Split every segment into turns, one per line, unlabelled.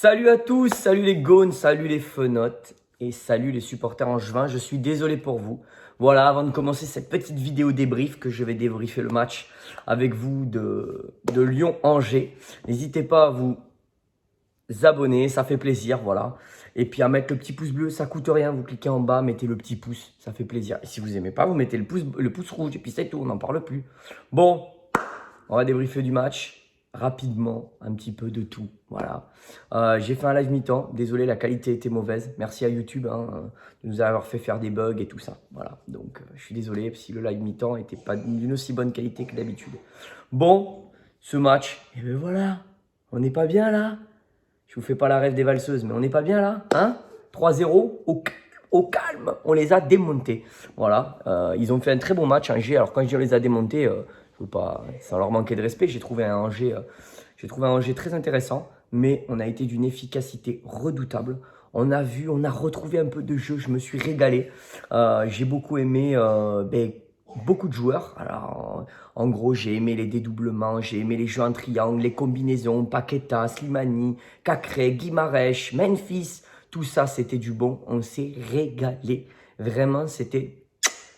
Salut à tous, salut les gones, salut les fenotes et salut les supporters angevins. Je suis désolé pour vous. Voilà, avant de commencer cette petite vidéo débrief que je vais débriefer le match avec vous de Lyon-Angers. N'hésitez pas à vous abonner, ça fait plaisir, voilà. Et puis à mettre le petit pouce bleu, ça coûte rien. Vous cliquez en bas, mettez le petit pouce, ça fait plaisir. Et si vous aimez pas, vous mettez le pouce rouge et puis c'est tout, on n'en parle plus. Bon, on va débriefer du match rapidement, un petit peu de tout. Voilà. J'ai fait un live mi-temps. Désolé, la qualité était mauvaise. Merci à YouTube de nous avoir fait faire des bugs et tout ça. Voilà. Donc, je suis désolé si le live mi-temps n'était pas d'une aussi bonne qualité que d'habitude. Bon, ce match, et ben voilà, on n'est pas bien là. Je vous fais pas la rêve des valseuses, mais on n'est pas bien là, hein? 3-0 au calme, on les a démontés. Voilà, ils ont fait un très bon match, Angers. Alors quand je dis on les a démontés, je veux pas, sans leur manquer de respect, j'ai trouvé un Angers très intéressant, mais on a été d'une efficacité redoutable. On a vu, on a retrouvé un peu de jeu, je me suis régalé. J'ai beaucoup aimé beaucoup de joueurs. Alors, en gros, j'ai aimé les dédoublements, j'ai aimé les jeux en triangle, les combinaisons, Paqueta, Slimani, Cacré, Guimarães, Memphis. Tout ça, c'était du bon. On s'est régalé. Vraiment, c'était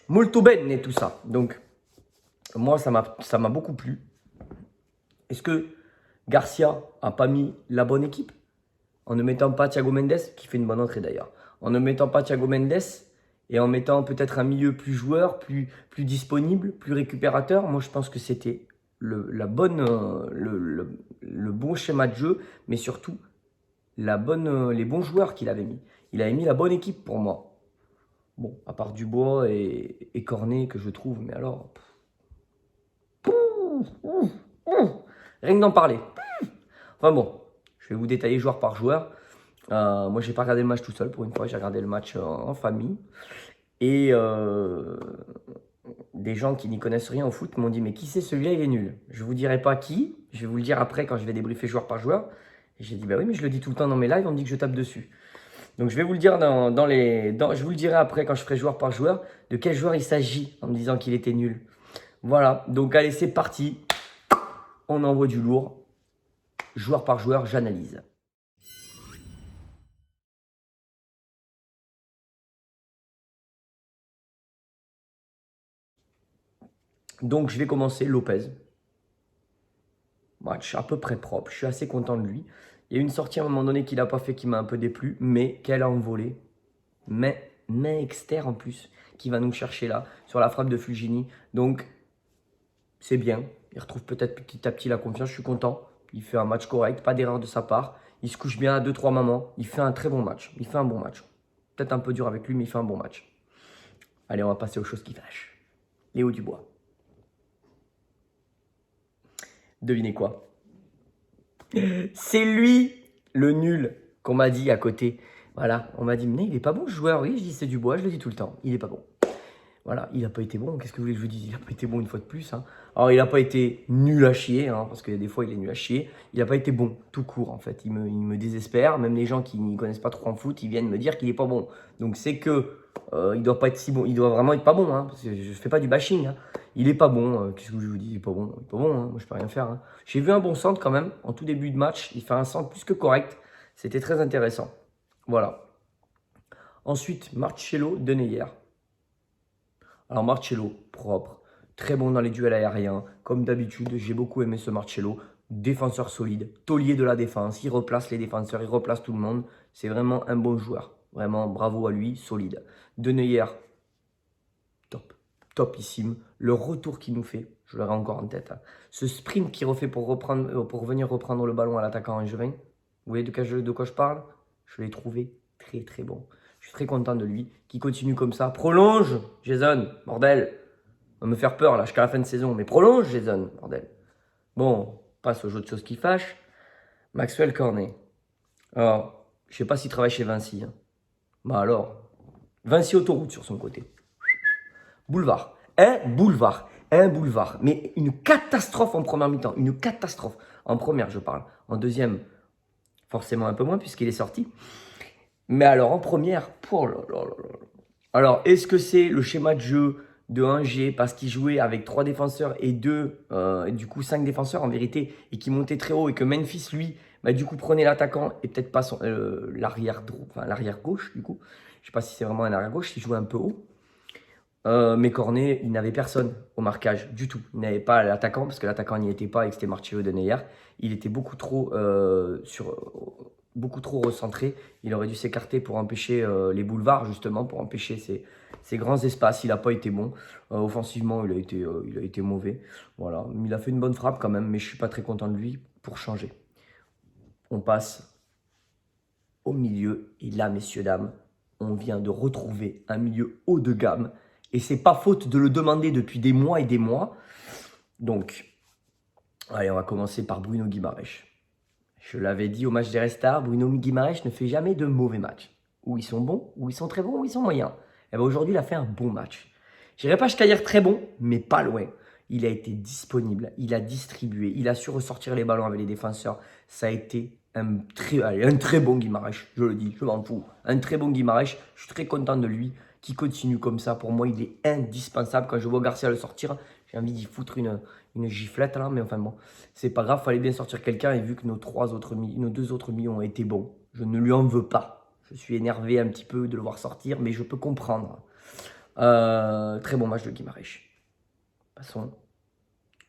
molto bene et tout ça. Donc, moi, ça m'a beaucoup plu. Est-ce que Garcia a pas mis la bonne équipe? En ne mettant pas Thiago Mendes, qui fait une bonne entrée d'ailleurs. En ne mettant pas Thiago Mendes et en mettant peut-être un milieu plus joueur, plus disponible, plus récupérateur. Moi, je pense que c'était le bon schéma de jeu, mais surtout les bons joueurs qu'il avait mis. Il avait mis la bonne équipe pour moi. Bon, à part Dubois et Cornet que je trouve, mais alors... Rien que d'en parler. Enfin bon, je vais vous détailler joueur par joueur. Moi, j'ai pas regardé le match tout seul pour une fois. J'ai regardé le match en famille. Et des gens qui n'y connaissent rien au foot m'ont dit « Mais qui c'est celui-là, il est nul ». Je vous dirai pas qui. Je vais vous le dire après quand je vais débriefer joueur par joueur. Et j'ai dit « Bah oui, mais je le dis tout le temps dans mes lives, on me dit que je tape dessus ». Donc je vais vous le dire je vous le dirai après quand je ferai joueur par joueur de quel joueur il s'agit en me disant qu'il était nul. Voilà, donc allez, c'est parti. On envoie du lourd. Joueur par joueur, j'analyse. Donc je vais commencer Lopez. Match à peu près propre, je suis assez content de lui. Il y a une sortie à un moment donné qu'il n'a pas fait qui m'a un peu déplu, mais qu'elle a envolé. Mais main externe en plus, qui va nous chercher là, sur la frappe de Fulgini. Donc c'est bien, il retrouve peut-être petit à petit la confiance, je suis content. Il fait un match correct, pas d'erreur de sa part. Il se couche bien à 2-3 moments, il fait un très bon match. Il fait un bon match. Peut-être un peu dur avec lui, mais il fait un bon match. Allez, on va passer aux choses qui fâchent. Léo Dubois. Devinez quoi? C'est lui, le nul, qu'on m'a dit à côté. Voilà, on m'a dit, mais il est pas bon ce joueur. Oui, je dis c'est Dubois, je le dis tout le temps. Il est pas bon. Voilà, il n'a pas été bon. Qu'est-ce que vous voulez que je vous dise? Il n'a pas été bon une fois de plus. Alors, il n'a pas été nul à chier, parce que des fois, il est nul à chier. Il n'a pas été bon, tout court, en fait. Il me désespère. Même les gens qui n'y connaissent pas trop en foot, ils viennent me dire qu'il n'est pas bon. Donc, c'est que il doit pas être si bon. Il doit vraiment être pas bon, parce que je ne fais pas du bashing. Il est pas bon. Qu'est-ce que je vous dis? Il est pas bon. Il est pas bon. Moi, je peux rien faire. J'ai vu un bon centre quand même. En tout début de match, il fait un centre plus que correct. C'était très intéressant. Voilà. Ensuite, Marcelo Denayer. Alors Marcelo, propre, très bon dans les duels aériens. Comme d'habitude, j'ai beaucoup aimé ce Marcelo. Défenseur solide, taulier de la défense. Il replace les défenseurs, il replace tout le monde. C'est vraiment un bon joueur. Vraiment, bravo à lui, solide. Denayer, top, topissime. Le retour qu'il nous fait, je l'aurai encore en tête. Ce sprint qu'il refait pour venir reprendre le ballon à l'attaquant angevin. Vous voyez de quoi je parle? Je l'ai trouvé très très bon. Je suis très content de lui, qui continue comme ça. Prolonge, Jason, bordel. On va me faire peur là jusqu'à la fin de saison. Mais prolonge, Jason, bordel. Bon, passe au jeu de choses qui fâchent. Maxwell Cornet. Alors, je sais pas s'il travaille chez Vinci. Bah alors, Vinci Autoroute sur son côté. Boulevard. Un boulevard. Un boulevard. Mais une catastrophe en première mi-temps. Une catastrophe. En première, je parle. En deuxième, forcément un peu moins puisqu'il est sorti. Mais alors, en première, oh là là là là. Alors, est-ce que c'est le schéma de jeu de Angers parce qu'il jouait avec 3 défenseurs et 5 défenseurs en vérité et qui montait très haut et que Memphis, lui, Bah, du coup, prenez l'attaquant et peut-être pas l'arrière gauche, du coup. Je sais pas si c'est vraiment un arrière gauche, s'il jouait un peu haut. Mais Cornet, il n'avait personne au marquage du tout. Il n'avait pas l'attaquant parce que l'attaquant n'y était pas et que c'était Marcelo de Neuer. Il était beaucoup trop recentré. Il aurait dû s'écarter pour empêcher les boulevards, justement, pour empêcher ces grands espaces. Il n'a pas été bon. Offensivement, il a été mauvais. Voilà. Il a fait une bonne frappe quand même, mais je ne suis pas très content de lui pour changer. On passe au milieu. Et là, messieurs, dames, on vient de retrouver un milieu haut de gamme. Et c'est pas faute de le demander depuis des mois et des mois. Donc, allez, on va commencer par Bruno Guimaraes. Je l'avais dit au match des Restarts, Bruno Guimaraes ne fait jamais de mauvais matchs. Ou ils sont bons, ou ils sont très bons, ou ils sont moyens. Et bien aujourd'hui, il a fait un bon match. Je n'irai pas jusqu'à dire très bon, mais pas loin. Il a été disponible, il a distribué, il a su ressortir les ballons avec les défenseurs. Ça a été un très bon Guimaraes, je le dis, je m'en fous. Un très bon Guimaraes, je suis très content de lui, qui continue comme ça. Pour moi, il est indispensable. Quand je vois Garcia le sortir, j'ai envie d'y foutre une giflette là, mais enfin bon, c'est pas grave, fallait bien sortir quelqu'un. Et vu que nos deux autres millions ont été bons, je ne lui en veux pas. Je suis énervé un petit peu de le voir sortir, mais je peux comprendre. Très bon match de Guimaraes. Passons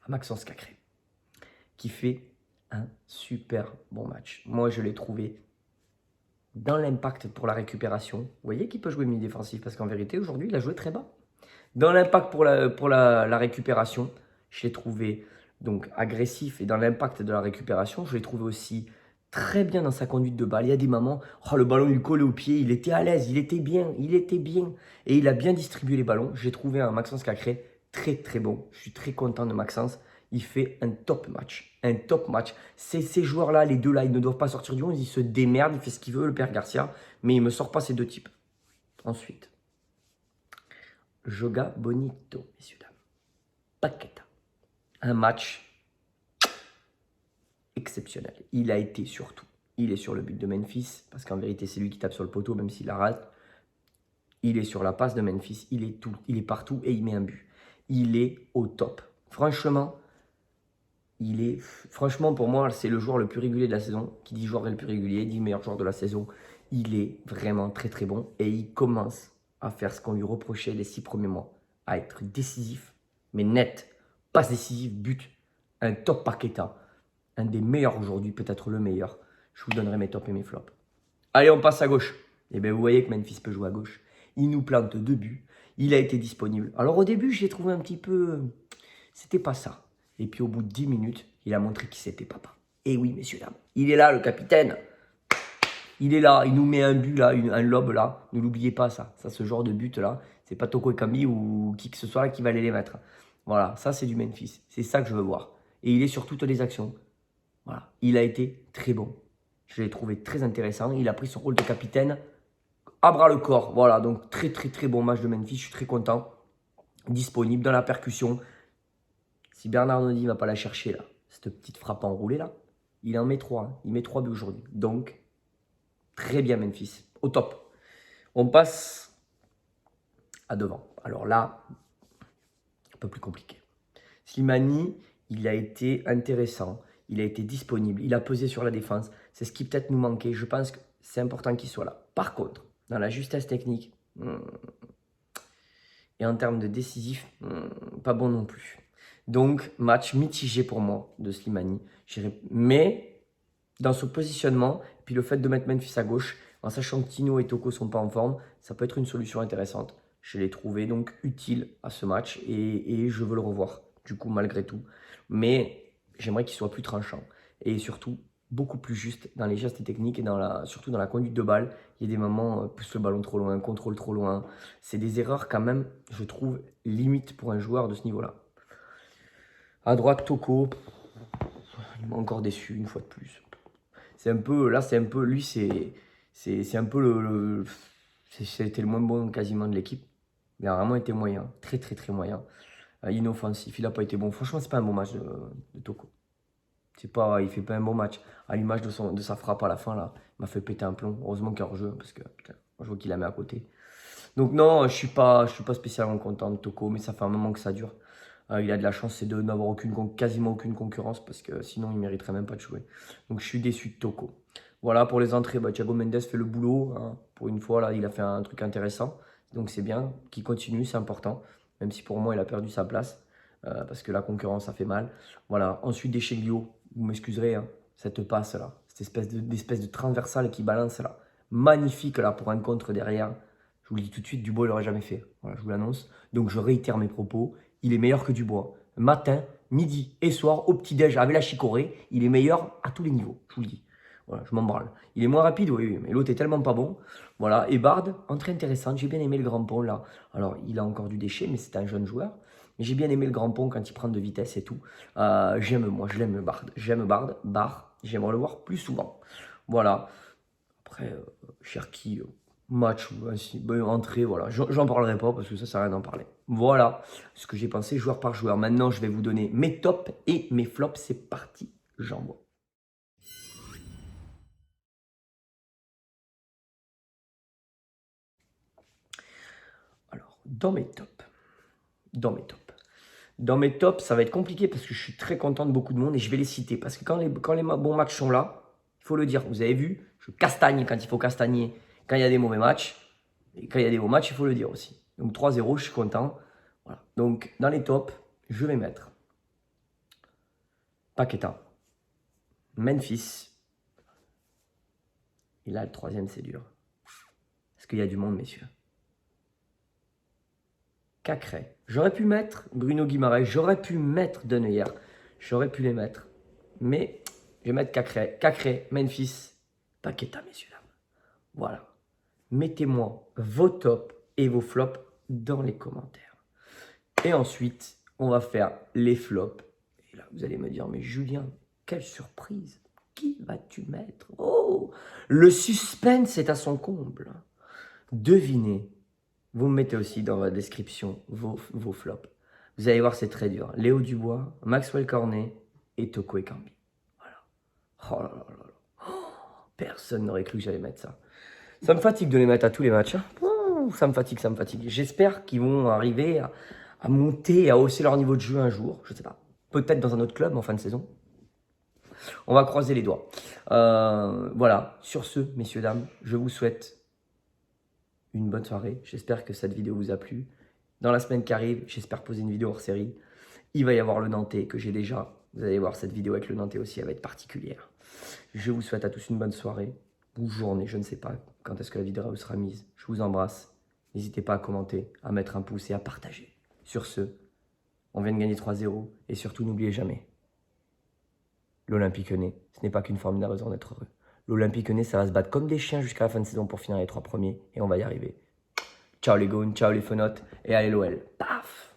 à Maxence Cacré, qui fait un super bon match. Moi, je l'ai trouvé dans l'impact pour la récupération. Vous voyez qu'il peut jouer milieu défensif, parce qu'en vérité, aujourd'hui, il a joué très bas. Dans l'impact pour la récupération, je l'ai trouvé donc agressif. Et dans l'impact de la récupération, je l'ai trouvé aussi très bien dans sa conduite de balle. Il y a des moments, oh, le ballon lui collait au pied, il était à l'aise, il était bien. Et il a bien distribué les ballons. J'ai trouvé un Maxence Cacré très très bon. Je suis très content de Maxence. Il fait un top match. Un top match. Ces joueurs-là, les deux-là, ils ne doivent pas sortir du 11. Ils se démerdent, il fait ce qu'il veut, le père Garcia. Mais il ne me sort pas ces deux types. Ensuite, Joga Bonito, messieurs, dames. Paqueta. Un match exceptionnel. Il a été surtout. Il est sur le but de Memphis, parce qu'en vérité, c'est lui qui tape sur le poteau, même s'il la rate. Il est sur la passe de Memphis. Il est partout et il met un but. Il est au top. Franchement, pour moi, c'est le joueur le plus régulier de la saison. Qui dit joueur le plus régulier, dit meilleur joueur de la saison. Il est vraiment très très bon et il commence à faire ce qu'on lui reprochait les 6 premiers mois, à être décisif, mais net. Passe décisive, but, un top Paqueta, un des meilleurs aujourd'hui, peut-être le meilleur. Je vous donnerai mes tops et mes flops. Allez, on passe à gauche. Et bien, vous voyez que Memphis peut jouer à gauche. Il nous plante 2 buts. Il a été disponible. Alors au début, je l'ai trouvé un petit peu... C'était pas ça. Et puis au bout de 10 minutes, il a montré qui c'était papa. Et oui, messieurs, dames, il est là, le capitaine. Il est là, il nous met un but là, un lob là. Ne l'oubliez pas ça. Ça, ce genre de but là, c'est pas Toko Ekambi ou qui que ce soit là qui va aller les mettre. Voilà, ça c'est du Memphis. C'est ça que je veux voir. Et il est sur toutes les actions. Voilà, il a été très bon. Je l'ai trouvé très intéressant. Il a pris son rôle de capitaine à bras le corps. Voilà, donc très très très bon match de Memphis. Je suis très content. Disponible dans la percussion. Si Bernard Nodi ne va pas la chercher là, cette petite frappe enroulée là, il en met 3. Hein. Il met 3 buts aujourd'hui. Donc, très bien Memphis. Au top. On passe à devant. Alors là, un peu plus compliqué. Slimani, il a été intéressant. Il a été disponible. Il a pesé sur la défense. C'est ce qui peut-être nous manquait. Je pense que c'est important qu'il soit là. Par contre, dans la justesse technique et en termes de décisif, pas bon non plus. Donc, match mitigé pour moi de Slimani. Mais dans ce positionnement, puis le fait de mettre Memphis à gauche, en sachant que Tino et Toko ne sont pas en forme, ça peut être une solution intéressante. Je l'ai trouvé donc utile à ce match et je veux le revoir, du coup, malgré tout. Mais j'aimerais qu'il soit plus tranchant et surtout beaucoup plus juste dans les gestes techniques et surtout dans la conduite de balle. Il y a des moments, pousse le ballon trop loin, contrôle trop loin. C'est des erreurs quand même, je trouve, limite pour un joueur de ce niveau-là. À droite, Toko, il m'a encore déçu une fois de plus. C'est un peu, lui, c'est un peu c'était le moins bon quasiment de l'équipe. Il a vraiment été moyen, très très très moyen. Inoffensif, il n'a pas été bon. Franchement, c'est pas un bon match de Toko. Il fait pas un bon match. À l'image de sa frappe à la fin, là, il m'a fait péter un plomb. Heureusement qu'il y a hors-jeu, parce que putain, je vois qu'il la met à côté. Donc non, je suis pas spécialement content de Toko, mais ça fait un moment que ça dure. Il a de la chance, c'est de n'avoir quasiment aucune concurrence parce que sinon il ne mériterait même pas de jouer. Donc je suis déçu de Toko. Voilà, pour les entrées, Thiago Mendes fait le boulot. Hein. Pour une fois, là, il a fait un truc intéressant. Donc c'est bien qu'il continue, c'est important. Même si pour moi, il a perdu sa place. Parce que la concurrence, ça fait mal. Voilà, ensuite, Deschelio, vous m'excuserez, hein, cette passe là, cette espèce de transversale qui balance là. Magnifique là pour un contre derrière. Je vous le dis tout de suite, Dubois, il l'aurait jamais fait. Voilà, je vous l'annonce. Donc je réitère mes propos. Il est meilleur que Dubois. Matin, midi et soir, au petit-déj, avec la chicorée, il est meilleur à tous les niveaux. Je vous le dis. Voilà, je m'en branle. Il est moins rapide, oui, mais l'autre est tellement pas bon. Voilà, et Bard, entrée intéressante. J'ai bien aimé le grand pont là. Alors, il a encore du déchet, mais c'est un jeune joueur. Mais j'ai bien aimé le grand pont quand il prend de vitesse et tout. Je l'aime Bard. J'aime Bard. J'aimerais le voir plus souvent. Voilà. Après, Cherki, match, entrée, voilà. J'en parlerai pas parce que ça sert à rien d'en parler. Voilà ce que j'ai pensé joueur par joueur. Maintenant, je vais vous donner mes tops et mes flops. C'est parti, j'envoie. Alors, dans mes tops, ça va être compliqué parce que je suis très content de beaucoup de monde et je vais les citer. Parce que quand les bons matchs sont là, il faut le dire. Vous avez vu, je castagne quand il faut castagner, quand il y a des mauvais matchs. Et quand il y a des bons matchs, il faut le dire aussi. Donc 3-0, je suis content. Voilà. Donc dans les tops, je vais mettre Paqueta, Memphis. Et là, le troisième, c'est dur. Parce qu'il y a du monde, messieurs. Cacré. J'aurais pu mettre Bruno Guimaraes, j'aurais pu mettre Deneyer, j'aurais pu les mettre. Mais je vais mettre Cacré, Memphis, Paqueta, messieurs, dames. Voilà. Mettez-moi vos tops et vos flops dans les commentaires. Et ensuite, on va faire les flops. Et là, vous allez me dire, mais Julien, quelle surprise! Qui vas-tu mettre? Oh! Le suspense est à son comble. Devinez. Vous me mettez aussi dans la description vos flops. Vous allez voir, c'est très dur. Léo Dubois, Maxwell Cornet et Toko Ekambi. Voilà. Oh là là là là. Oh, personne n'aurait cru que j'allais mettre ça. Ça me fatigue de les mettre à tous les matchs. Hein. Oh, ça me fatigue. J'espère qu'ils vont arriver à monter, à hausser leur niveau de jeu un jour. Je ne sais pas. Peut-être dans un autre club en fin de saison. On va croiser les doigts. Voilà. Sur ce, messieurs, dames, je vous souhaite une bonne soirée. J'espère que cette vidéo vous a plu. Dans la semaine qui arrive, j'espère poser une vidéo hors série. Il va y avoir le Nantais que j'ai déjà. Vous allez voir cette vidéo avec le Nantais aussi, elle va être particulière. Je vous souhaite à tous une bonne soirée ou journée, je ne sais pas quand est-ce que la vidéo sera mise. Je vous embrasse. N'hésitez pas à commenter, à mettre un pouce et à partager. Sur ce, on vient de gagner 3-0 et surtout n'oubliez jamais, l'Olympique Lyonnais, ce n'est pas qu'une formidable raison d'être heureux. L'Olympique Lyonnais, ça va se battre comme des chiens jusqu'à la fin de saison pour finir les 3 premiers et on va y arriver. Ciao les goons, ciao les fenotes et allez l'OL. Paf!